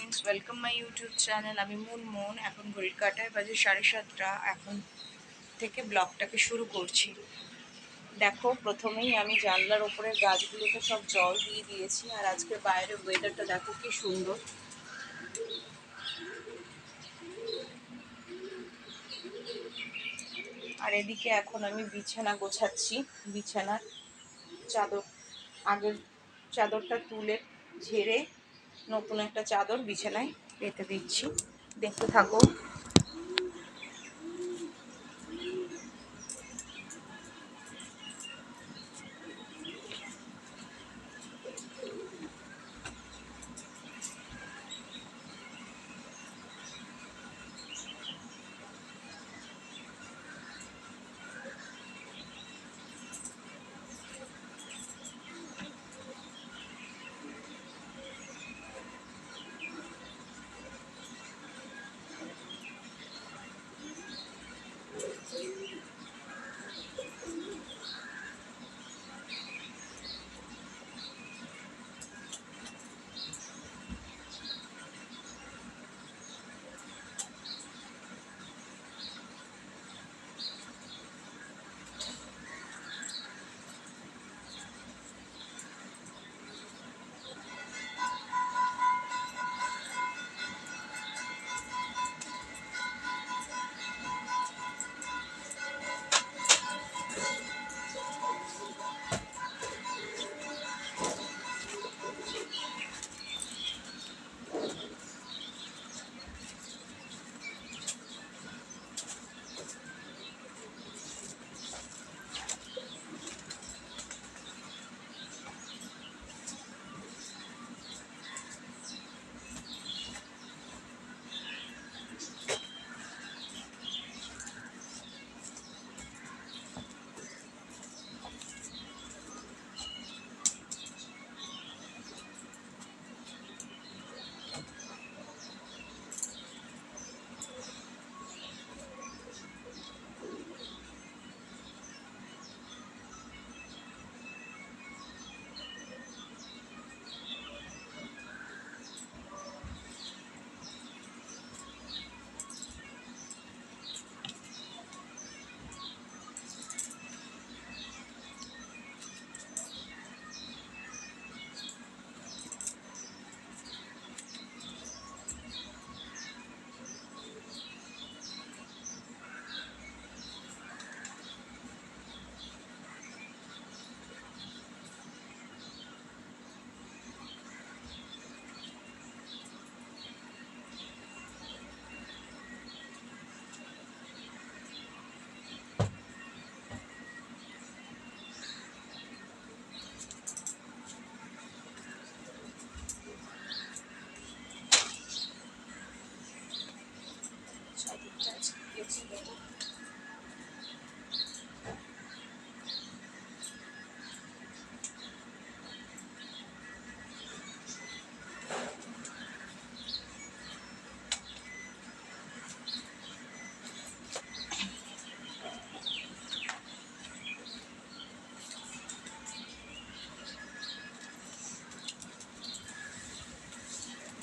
Friends, welcome my YouTube channel. আমি মুনমুন। এখন ঘড়ির কাঁটায় বাজে 7:30। এখন থেকে ব্লগটাকে শুরু করছি। দেখো, প্রথমেই আমি জানলার ওপরে গাছগুলোতে সব জল দিয়ে দিয়েছি। আর আজকের বাইরের ওয়েদারটা দেখো কি সুন্দর। আর এদিকে এখন আমি বিছানা গোছাচ্ছি। বিছানার চাদর, আগের চাদরটা তুলে ঝেড়ে নতুন একটা চাদর বিছানায় পেতে দিচ্ছি। দেখতে থাকো।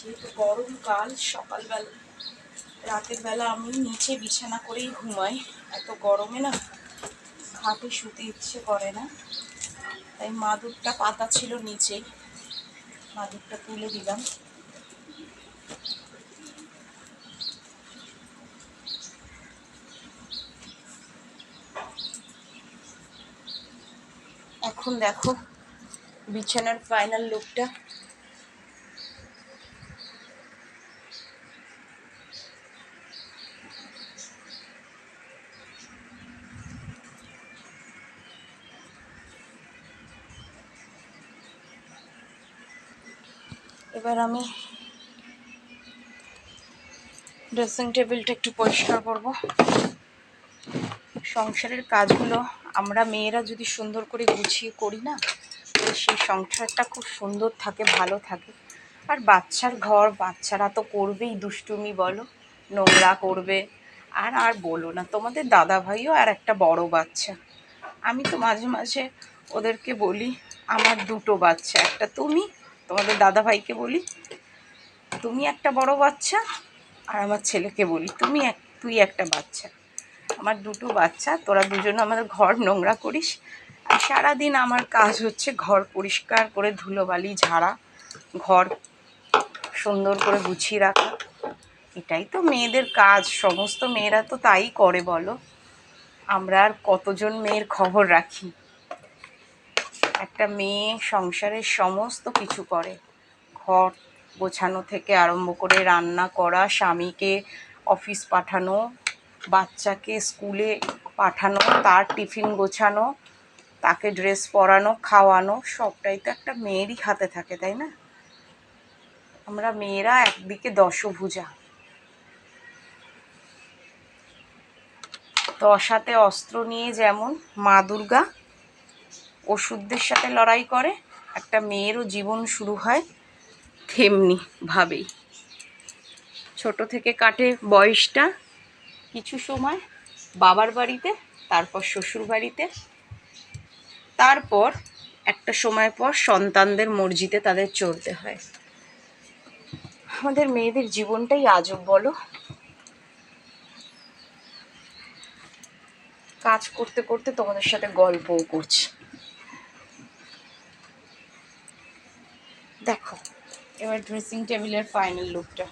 যেহেতু গরমকাল, সকালবেলা রাতের বেলা আমি নিচে বিছানা করেই ঘুমাই। এত গরমে না খাটে শুতে ইচ্ছে করে না, তাই মাদুরটা পাতা ছিল নিচেই, মাদুরটা তুলে দিলাম। এখন দেখো বিছানার ফাইনাল লুকটা। এবার আমি ড্রেসিং টেবিলটা একটু পরিষ্কার করব। সংসারের কাজগুলো আমরা মেয়েরা যদি সুন্দর করে গুছিয়ে করি না, সেই সংসারটা খুব সুন্দর থাকে, ভালো থাকে। আর বাচ্চার ঘর, বাচ্চারা তো করবেই দুষ্টুমি, বলো, নোংরা করবে। আর আর বলো না, তোমাদের দাদা ভাইও আর একটা বড় বাচ্চা। আমি তো মাঝে মাঝে ওদেরকে বলি, আমার দুটো বাচ্চা, একটা তুমি, তোমাদের দাদা ভাইকে বলি তুমি একটা বড় বাচ্চা, আর আমার ছেলেকে বলি তুই একটা বাচ্চা। আমার দুটো বাচ্চা, তোরা দুজন আমাদের ঘর নোংরা করিস, আর সারাদিন আমার কাজ হচ্ছে ঘর পরিষ্কার করে ধুলোবালি ঝাড়া, ঘর সুন্দর করে গুছিয়ে রাখা। এটাই তো মেয়েদের কাজ, সমস্ত মেয়েরা তো তাই করে বলো। আমরা আর কতজন মেয়ের খবর রাখি? একটা মেয়ে সংসারের সমস্ত কিছু করে, ঘর গোছানো থেকে আরম্ভ করে রান্না করা, স্বামীকে অফিস পাঠানো, বাচ্চাকে স্কুলে পাঠানো, তার টিফিন গোছানো, তাকে ড্রেস পরানো, খাওয়ানো, সবটাই তো একটা মেয়েরই হাতে থাকে, তাই না? আমরা মেয়েরা একদিকে দশভুজা, 10 হাতে অস্ত্র নিয়ে যেমন মা দুর্গা অসুরদের সাথে লড়াই করে, একটা মেয়েরও জীবন শুরু হয় তেমনি ভাবেই। ছোট থেকে কাটে বয়সটা কিছু সময় বাবার বাড়িতে, তারপর শ্বশুর বাড়িতে, তারপর একটা সময় পর সন্তানদের মর্জিতে তাদের চলতে হয়। আমাদের মেয়েদের জীবনটাই আজব বলো। কাজ করতে করতে তোমাদের সাথে গল্পও করছি। দেখো এবার ড্রেসিং টেবিলের ফাইনাল লুকটা।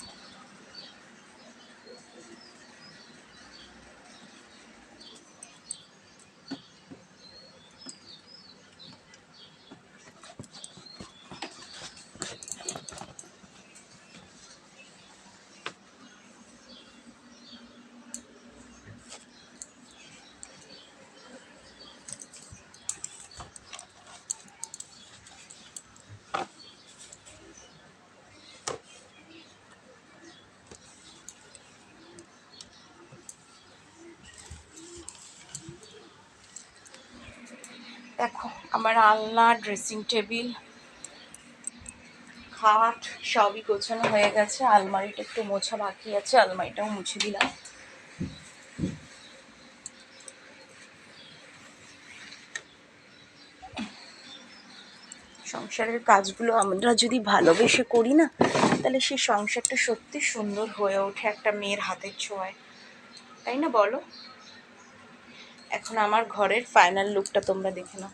দেখো আমার আলনা, ড্রেসিং টেবিল, খাট সবই গোছানো হয়ে গেছে। আলমারিটা একটু মোছা বাকি আছে, আলমারিটাও মুছে দিলাম। সংসারের কাজগুলো আমরা যদি ভালোবেসে করি না, তাহলে সেই সংসারটা সত্যি সুন্দর হয়ে ওঠে একটা মেয়ের হাতের ছোঁয়ায়, তাই না বলো? এখন আমার ঘরের ফাইনাল লুকটা তোমরা দেখে নাও।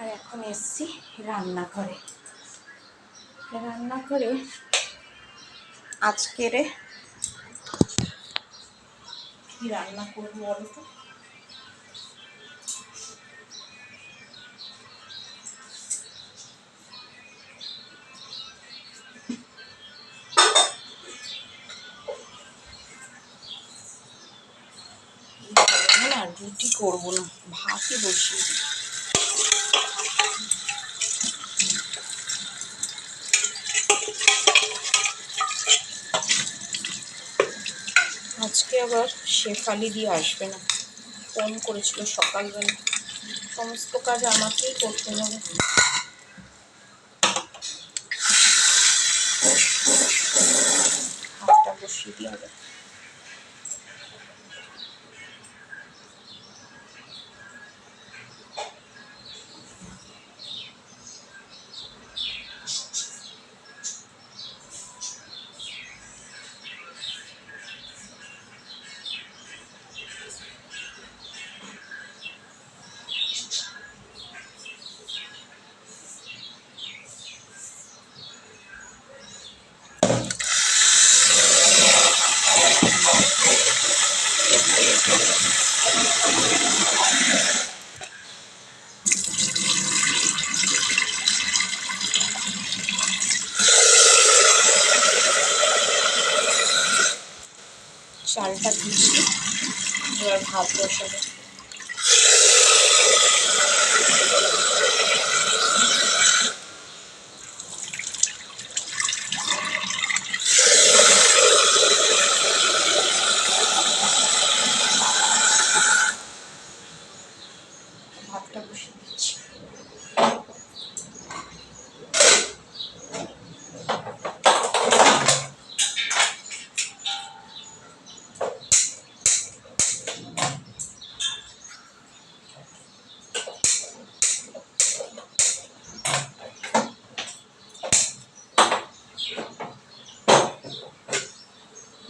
আর এখন এসছি রান্নাঘরে। রান্নাঘরে আজকের কি রান্না করবো বলো তো? না রুটি করবো না, ভাতই বসিয়ে দিই। আজকে আবার শেফালি দিয়ে আসবে না, ফোন করেছিল সকালবেলা। সমস্ত কাজ আমাকেই করতে হবে। ভাতটা বসিয়ে দিয়ে হবে। চালটা দিচ্ছি, এবার ভাত বসাবো। ভাতটা বসিয়ে দিচ্ছি।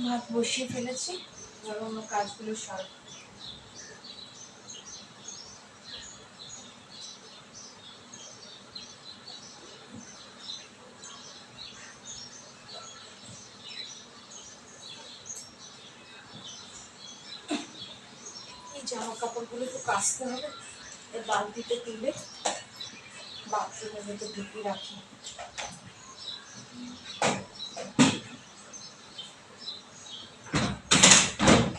ভাত বসিয়ে ফেলেছি, এবার অন্য কাজগুলো সারব। এই জামা কাপড়গুলো একটু কাচতে হবে, এই বালতিতে তুলে বাথরুমের মধ্যে ঢুকিয়ে রাখি।